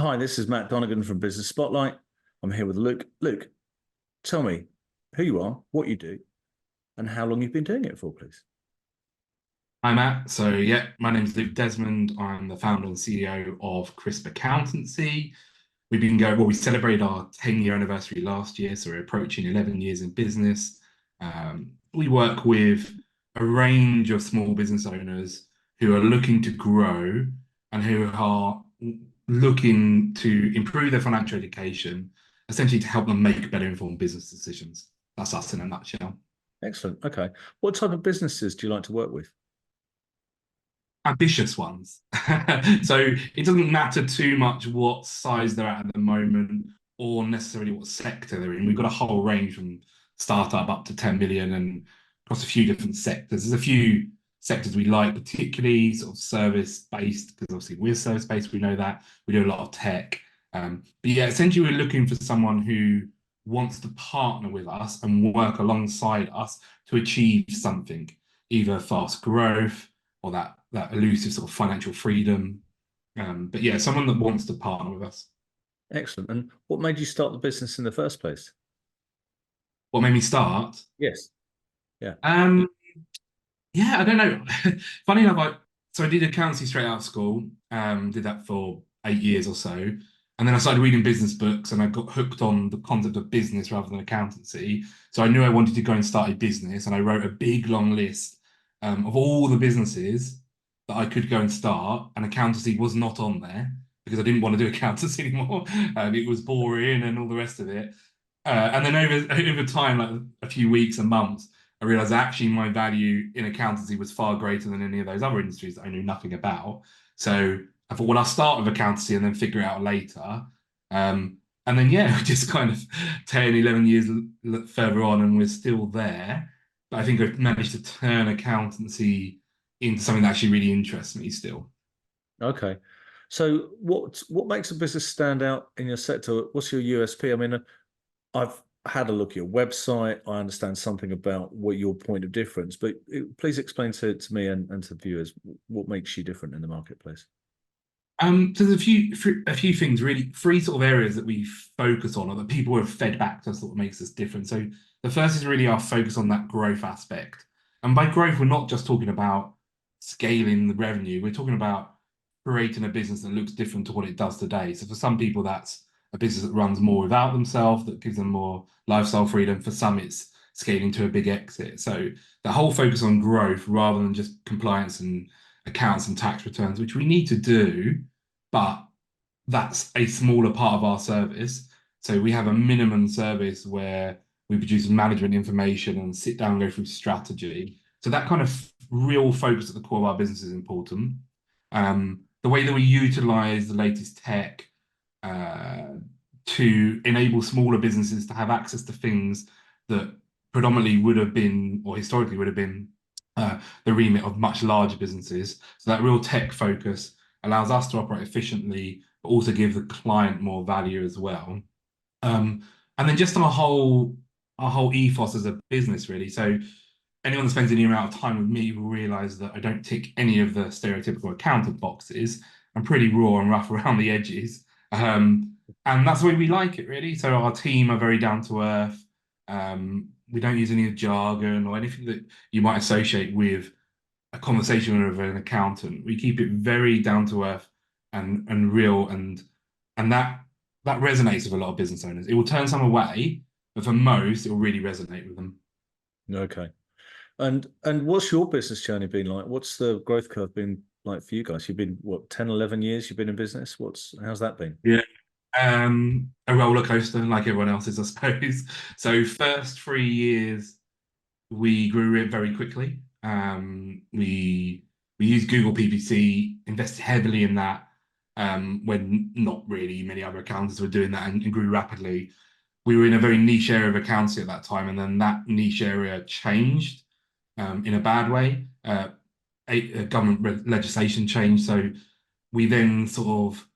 Hi, this is Matt Donegan from Business Spotlight. I'm here with Luke. Luke, tell me who you are, what you do, and how long you've been doing it for, please. Hi, Matt. My name's Luke Desmond. I'm the founder and CEO of Crisp Accountancy. We celebrated our 10-year anniversary last year, so we're approaching 11 years in business. We work with a range of small business owners who are looking to grow and who are looking to improve their financial education, essentially to help them make better informed business decisions. That's us in a nutshell. Excellent. Okay. What type of businesses do you like to work with? Ambitious ones. So it doesn't matter too much what size they're at the moment or necessarily what sector they're in. We've got a whole range from startup up to 10 million and across a few different sectors. There's a few sectors we like, particularly sort of service based, because obviously we're service based, we know that. We do a lot of tech. But yeah, essentially we're looking for someone who wants to partner with us and work alongside us to achieve something, either fast growth or that elusive sort of financial freedom. But yeah, someone that wants to partner with us. Excellent. And what made you start the business in the first place? What made me start? Yes. Yeah. Um, yeah, I don't know. Funny enough, I did accountancy straight out of school. Did that for 8 years or so, and then I started reading business books, and I got hooked on the concept of business rather than accountancy. So I knew I wanted to go and start a business, and I wrote a big long list of all the businesses that I could go and start, and accountancy was not on there because I didn't want to do accountancy anymore. It was boring and all the rest of it. And then over time, like a few weeks and months, I realized actually my value in accountancy was far greater than any of those other industries that I knew nothing about. So I thought, well, I'll start with accountancy and then figure it out later. And then, yeah, just kind of 10, 11 years further on, and we're still there. But I think I've managed to turn accountancy into something that actually really interests me still. Okay. So what makes a business stand out in your sector? What's your USP? I mean, I've had a look at your website. I understand something about what your point of difference, but please explain to me and to viewers what makes you different in the marketplace. So there's a few things really, three sort of areas that we focus on or that people have fed back to us that what makes us different. So the first is really our focus on that growth aspect. And by growth, we're not just talking about scaling the revenue, we're talking about creating a business that looks different to what it does today. So for some people, that's a business that runs more without themselves, that gives them more lifestyle freedom. For some, it's scaling to a big exit. So the whole focus on growth rather than just compliance and accounts and tax returns, which we need to do, but that's a smaller part of our service. So we have a minimum service where we produce management information and sit down and go through strategy. So that kind of real focus at the core of our business is important. The way that we utilize the latest tech uh, to enable smaller businesses to have access to things that predominantly would have been, or historically would have been, the remit of much larger businesses. So that real tech focus allows us to operate efficiently, but also give the client more value as well. And then just on our whole ethos as a business, really. So anyone that spends any amount of time with me will realize that I don't tick any of the stereotypical accountant boxes. I'm pretty raw and rough around the edges. And that's the way we like it, really. So our team are very down to earth. We don't use any of the jargon or anything that you might associate with a conversation with an accountant. We keep it very down to earth and real, and that resonates with a lot of business owners. It will turn some away, but for most, it will really resonate with them. Okay. And what's your business journey been like? What's the growth curve been like for you guys? You've been, what, 10, 11 years you've been in business? How's that been? Yeah. A roller coaster, like everyone else's, I suppose. So first 3 years, we grew it very quickly. We used Google PPC, invested heavily in that when not really many other accountants were doing that and grew rapidly. We were in a very niche area of accounting at that time, and then that niche area changed in a bad way. A government legislation changed, so we then sort of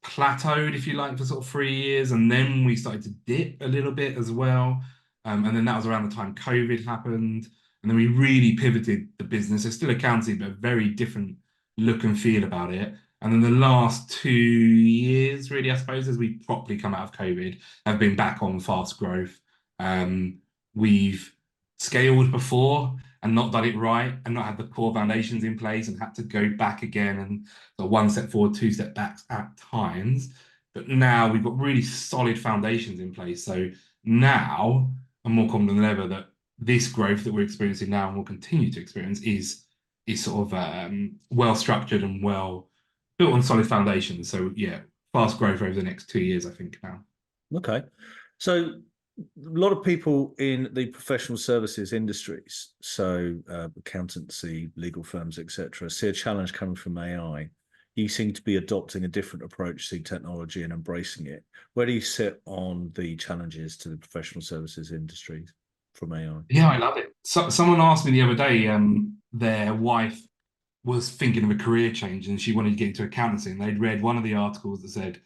plateaued, if you like, for sort of 3 years, and then we started to dip a little bit as well. And then that was around the time COVID happened, and then we really pivoted the business. It's still accounting, but a very different look and feel about it. And then the last 2 years, really, I suppose, as we properly come out of COVID, have been back on fast growth. We've scaled before and not done it right and not had the core foundations in place and had to go back again and so one step forward, two step back at times. But now we've got really solid foundations in place. So now I'm more confident than ever that this growth that we're experiencing now and will continue to experience is sort of well structured and well built on solid foundations. So yeah, fast growth over the next 2 years, I think now. Okay. So a lot of people in the professional services industries, so accountancy, legal firms, etc., see a challenge coming from AI. You seem to be adopting a different approach to technology and embracing it. Where do you sit on the challenges to the professional services industries from AI? Yeah, I love it. So, someone asked me the other day, their wife was thinking of a career change and she wanted to get into accountancy, and they'd read one of the articles that said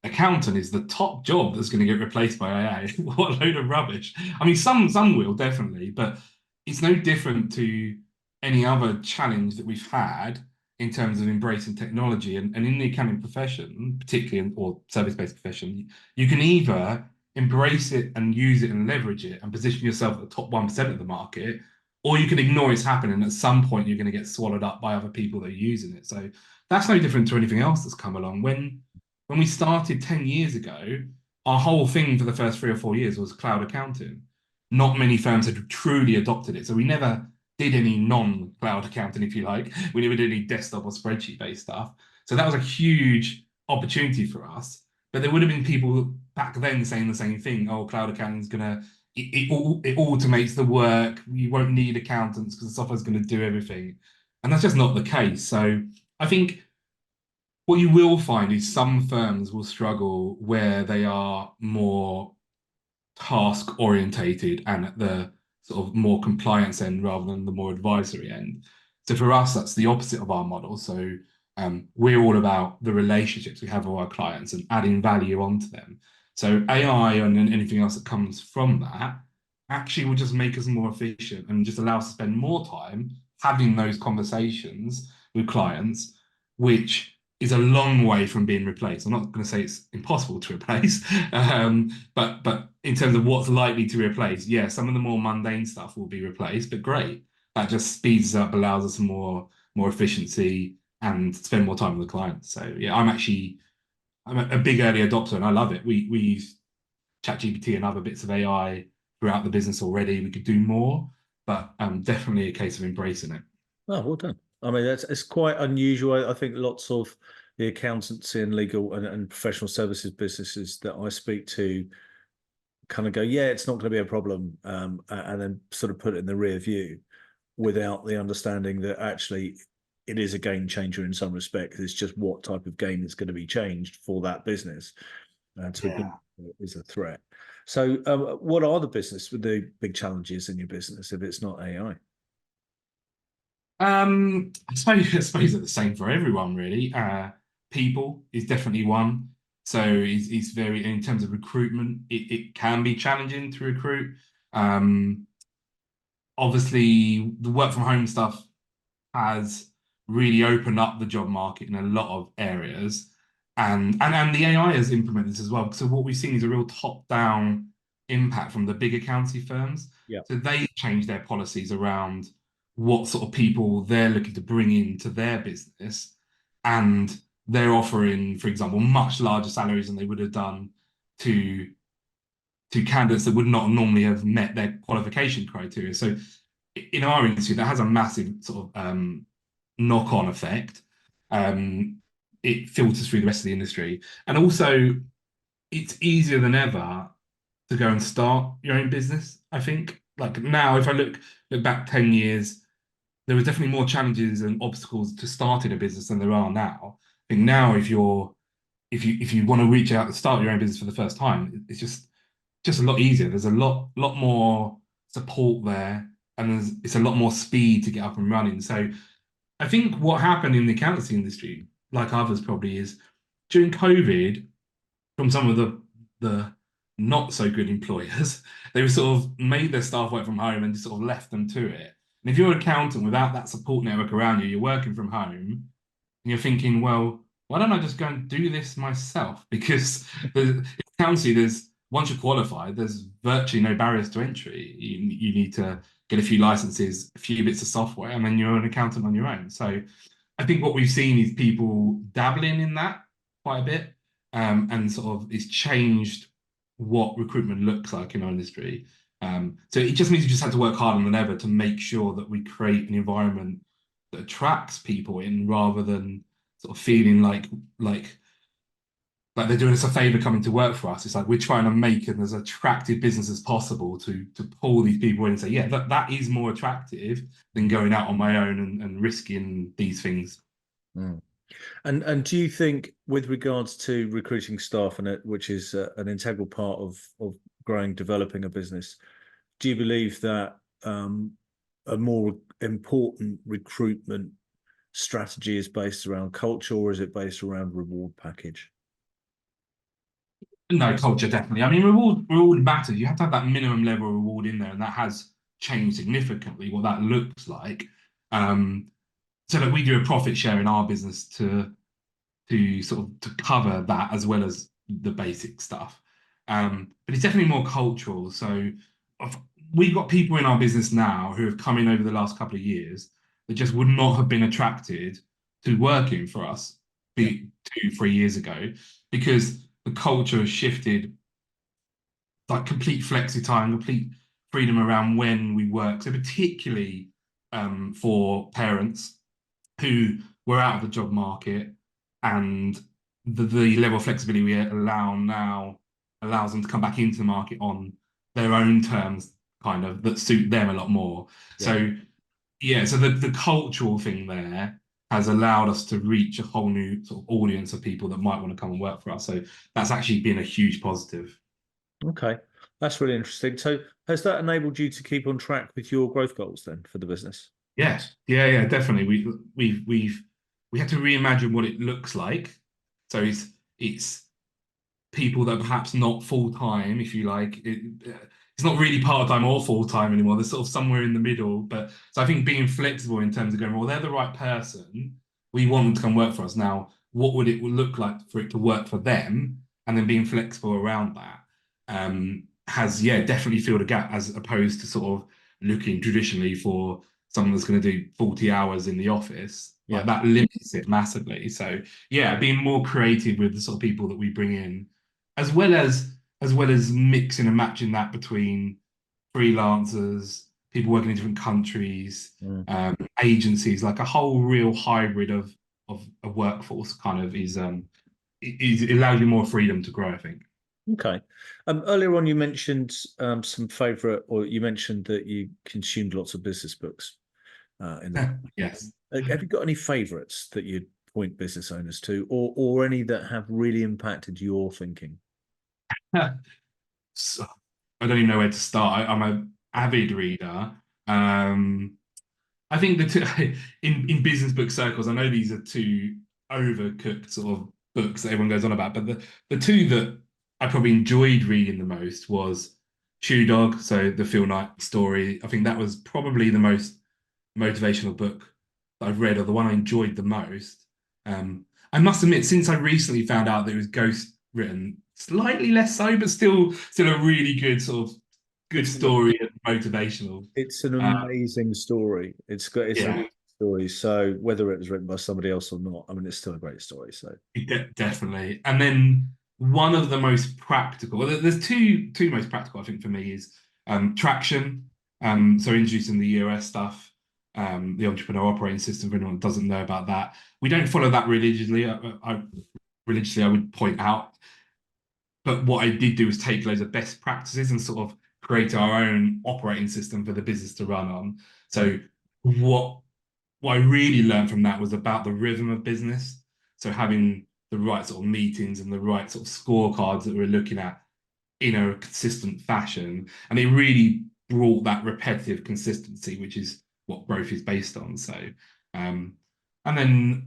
accountant is the top job that's going to get replaced by AI. What a load of rubbish. I mean, some will definitely, but it's no different to any other challenge that we've had in terms of embracing technology. And in the accounting profession, particularly or service-based profession, you can either embrace it and use it and leverage it and position yourself at the top 1% of the market, or you can ignore it's happening. At some point, you're going to get swallowed up by other people that are using it. So that's no different to anything else that's come along. When we started 10 years ago, our whole thing for the first 3 or 4 years was cloud accounting. Not many firms had truly adopted it. So we never did any non-cloud accounting, if you like. We never did any desktop or spreadsheet-based stuff. So that was a huge opportunity for us. But there would have been people back then saying the same thing. Oh, cloud accounting is going to, it automates the work. You won't need accountants because the software is going to do everything. And that's just not the case. So I think what you will find is some firms will struggle where they are more task orientated and at the sort of more compliance end rather than the more advisory end. So for us, that's the opposite of our model. So we're all about the relationships we have with our clients and adding value onto them. So AI and anything else that comes from that actually will just make us more efficient and just allow us to spend more time having those conversations with clients, which is a long way from being replaced. I'm not going to say it's impossible to replace, but in terms of what's likely to replace, yeah, some of the more mundane stuff will be replaced, but great. That just speeds us up, allows us more efficiency and spend more time with the clients. So yeah, I'm a big early adopter and I love it. We use ChatGPT and other bits of AI throughout the business already. We could do more, but definitely a case of embracing it. Oh, well done. I mean, it's quite unusual. I think lots of the accountancy and legal and professional services businesses that I speak to kind of go, yeah, it's not going to be a problem, and then sort of put it in the rear view without the understanding that actually it is a game changer in some respects. It's just what type of game is going to be changed for that business is a threat. So, what are the big challenges in your business if it's not AI? I suppose they're the same for everyone, really. People is definitely one. So it's very, in terms of recruitment, it can be challenging to recruit. Obviously, the work from home stuff has really opened up the job market in a lot of areas. And the AI has implemented this as well. So what we've seen is a real top-down impact from the big accounting firms. Yeah. So they change their policies around what sort of people they're looking to bring into their business. And they're offering, for example, much larger salaries than they would have done to candidates that would not normally have met their qualification criteria. So in our industry, that has a massive sort of knock-on effect. It filters through the rest of the industry. And also, it's easier than ever to go and start your own business, I think. Like now, if I look back 10 years, there was definitely more challenges and obstacles to starting a business than there are now. I think now if you want to reach out and start your own business for the first time, it's just a lot easier. There's a lot more support there, and it's a lot more speed to get up and running. So I think what happened in the accountancy industry, like others probably, is during COVID, from some of the not so good employers, they were sort of made their staff work from home and just sort of left them to it. And if you're an accountant without that support network around you, you're working from home, and you're thinking, well, why don't I just go and do this myself? Because in accountancy, there's once you're qualified, there's virtually no barriers to entry. You need to get a few licenses, a few bits of software, and then you're an accountant on your own. So I think what we've seen is people dabbling in that quite a bit, and sort of it's changed what recruitment looks like in our industry. So it just means you just have to work harder than ever to make sure that we create an environment that attracts people in rather than sort of feeling like they're doing us a favor coming to work for us. It's like we're trying to make it as attractive business as possible to pull these people in and say, yeah, that is more attractive than going out on my own and risking these things. Mm. And do you think, with regards to recruiting staff, and which is an integral part of growing, developing a business, do you believe that a more important recruitment strategy is based around culture, or is it based around reward package? No, culture definitely. I mean, reward matters. You have to have that minimum level of reward in there, and that has changed significantly what that looks like. Um, so that we do a profit share in our business to sort of to cover that as well as the basic stuff. But it's definitely more cultural. So of- we've got people in our business now who have come in over the last couple of years that just would not have been attracted to working for us Yeah. 2, 3 years ago because the culture has shifted, like complete flexi time, complete freedom around when we work. So particularly for parents who were out of the job market, and the level of flexibility we allow now allows them to come back into the market on their own terms, kind of that suit them a lot more. Yeah. So yeah, so the cultural thing there has allowed us to reach a whole new sort of audience of people that might want to come and work for us. So that's actually been a huge positive. Okay. That's really interesting. So has that enabled you to keep on track with your growth goals then for the business? Yes, yeah, definitely. We had to reimagine what it looks like. So it's people that are perhaps not full time, if you like. It's not really part time or full time anymore. They're sort of somewhere in the middle. But so I think being flexible in terms of going, well, they're the right person. We want them to come work for us. Now, what would it look like for it to work for them? And then being flexible around that has, yeah, definitely filled a gap as opposed to sort of looking traditionally for someone that's going to do 40 hours in the office. Yeah. Like that limits it massively. So yeah, being more creative with the sort of people that we bring in as well as mixing and matching that between freelancers, people working in different countries, Mm. agencies, like a whole real hybrid of a workforce kind of it allows you more freedom to grow, I think. Okay. Earlier on, you mentioned some favorite, or you mentioned that you consumed lots of business books in the. Yes. Have you got any favorites that you'd point business owners to, or any that have really impacted your thinking? So, I don't even know where to start. I'm an avid reader. Um, I think the two in business book circles, I know these are two overcooked sort of books that everyone goes on about, but the two that I probably enjoyed reading the most was Shoe Dog, so the Phil Knight story. I think that was probably the most motivational book that I've read, or the one I enjoyed the most. I must admit, since I recently found out that it was ghost written, slightly less so, but still a really good sort of good It's story and motivational. it's an Uh, amazing story. It's a yeah. great story. So whether it was written by somebody else or not, I mean, it's still a great story. So Definitely. And then one of the most practical, well, there's two most practical, I think, for me is traction. So introducing the EOS stuff, the entrepreneur operating system, for anyone that doesn't know about that. We don't follow that religiously. Religiously, I would point out. But what I did do was take loads of best practices and sort of create our own operating system for the business to run on. mm, So what what I really learned from that was about the rhythm of business. So having the right sort of meetings and the right sort of scorecards that we're looking at in a consistent fashion. And it really brought that repetitive consistency, which is what growth is based on. So um and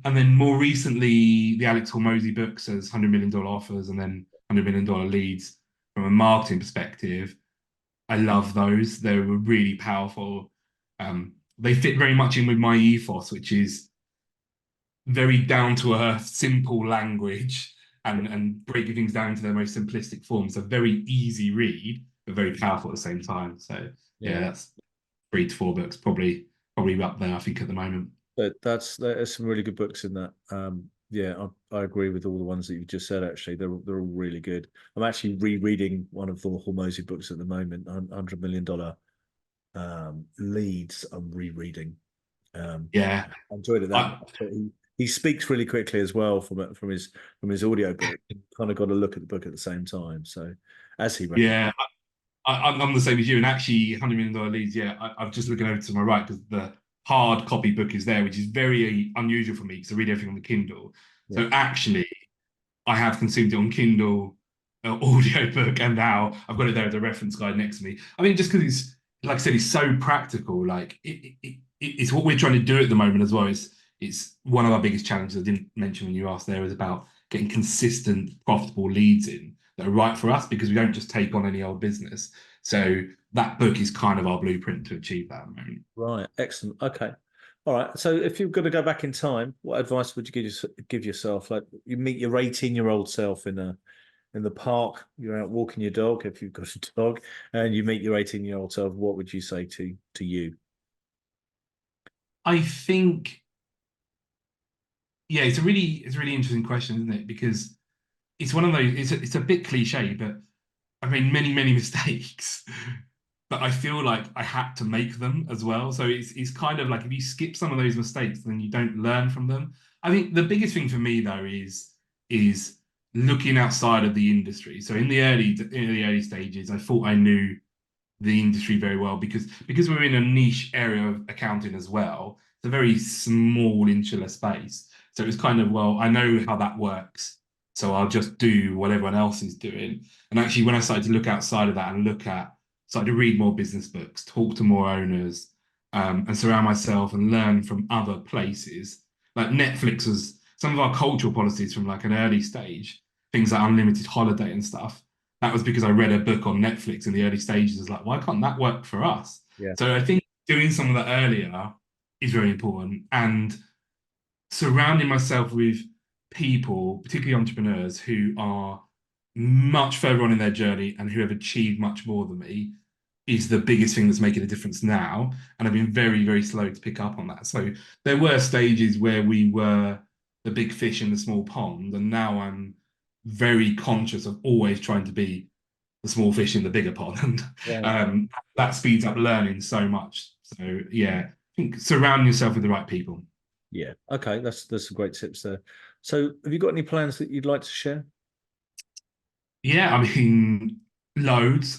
then more recently the Alex Hormozy books as $100 million offers and then $100 million leads from a marketing perspective. I love those. They were really powerful. They fit very much in with my ethos, which is very down to earth, simple language, and breaking things down to their most simplistic form. So very easy read, but very powerful at the same time. So yeah, Yeah. that's 3 to 4 books, probably up there, I think, at the moment. But there's some really good books in that. Yeah, I agree with all the ones that you've just said. Actually, they're all really good. I'm actually rereading one of the Hormozy books at the moment, $100 million leads. I'm rereading. Yeah. I enjoyed it that much. I, But he speaks really quickly as well from his audio book. You kind of got to look at the book at the same time. So as he recommends. yeah, I'm the same as you. And actually, $100 million leads, yeah, I'm just looking over to my right because the hard copy book is there, which is very unusual for me because I read everything on the Kindle. Yeah. So actually, I have consumed it on Kindle, audio book, and now I've got it there as a reference guide next to me. I mean, just because it's, like I said, it's so practical. Like it's what we're trying to do at the moment as well. It's one of our biggest challenges I didn't mention when you asked there is about getting consistent, profitable leads in that are right for us because we don't just take on any old business. So that book is kind of our blueprint to achieve that at the moment. Right. Excellent. Okay. All right. So if you're going to go back in time, what advice would you give yourself? Like you meet your 18-year-old self in the park, you're out walking your dog if you've got a dog, and you meet your 18-year-old self, what would you say to you? I think, yeah, it's a really interesting question, isn't it? Because it's one of those. It's a bit cliche, but I've made many mistakes, but I feel like I had to make them as well. So it's kind of like if you skip some of those mistakes, then you don't learn from them. I think the biggest thing for me though is looking outside of the industry. So in the early stages, I thought I knew the industry very well because we're in a niche area of accounting as well. It's a very small insular space. So it was kind of, well, I know how that works. So I'll just do what everyone else is doing. And actually, when I started to look outside of that and started to read more business books, talk to more owners, and surround myself and learn from other places. Like Netflix was some of our cultural policies from like an early stage, things like unlimited holiday and stuff that was because I read a book on Netflix in the early stages. I was like, why can't that work for us? Yeah. So I think doing some of that earlier is very important and surrounding myself with people, particularly entrepreneurs, who are much further on in their journey and who have achieved much more than me is the biggest thing that's making a difference now. And I've been very slow to pick up on that. So there were stages where we were the big fish in the small pond, and now I'm very conscious of always trying to be the small fish in the bigger pond. Right. And that speeds up learning so much. So yeah, I think surround yourself with the right people. Yeah. Okay. That's some great tips there. So have you got any plans that you'd like to share? Yeah, I mean, loads.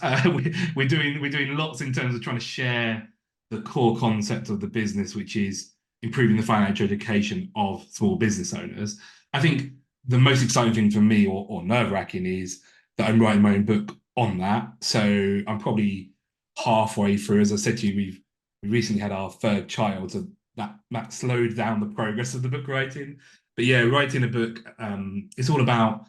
We're doing lots in terms of trying to share the core concept of the business, which is improving the financial education of small business owners. I think the most exciting thing for me, or nerve-wracking, is that I'm writing my own book on that. So I'm probably halfway through. As I said to you, we recently had our third child, so that slowed down the progress of the book writing. But yeah, writing a book, it's all about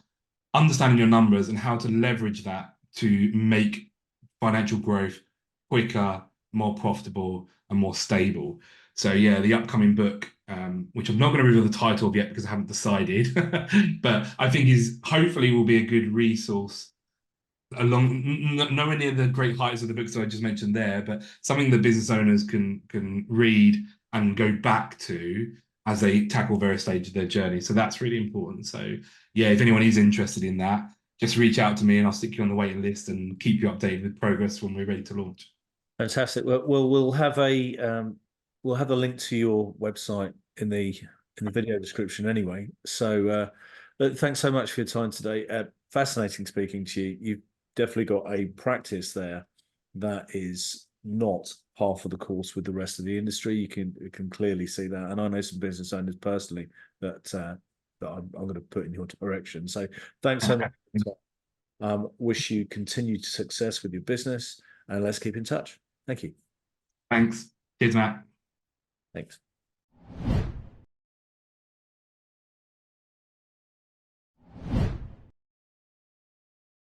understanding your numbers and how to leverage that to make financial growth quicker, more profitable, and more stable. So yeah, the upcoming book, which I'm not going to reveal the title of yet because I haven't decided, but I think is hopefully will be a good resource along nowhere near the great heights of the books that I just mentioned there, but something that business owners can read and go back to as they tackle various stages of their journey. So that's really important. So yeah, if anyone is interested in that, just reach out to me and I'll stick you on the waiting list and keep you updated with progress when we're ready to launch. Fantastic. Well, we'll have a link to your website in the video description anyway. So, but thanks so much for your time today. Fascinating speaking to you. You've definitely got a practice there that is not half of the course with the rest of the industry. You can clearly see that, and I know some business owners personally that I'm going to put in your direction. So, thanks so much. Wish you continued success with your business, and let's keep in touch. Thank you. Thanks. Cheers, Matt. Thanks.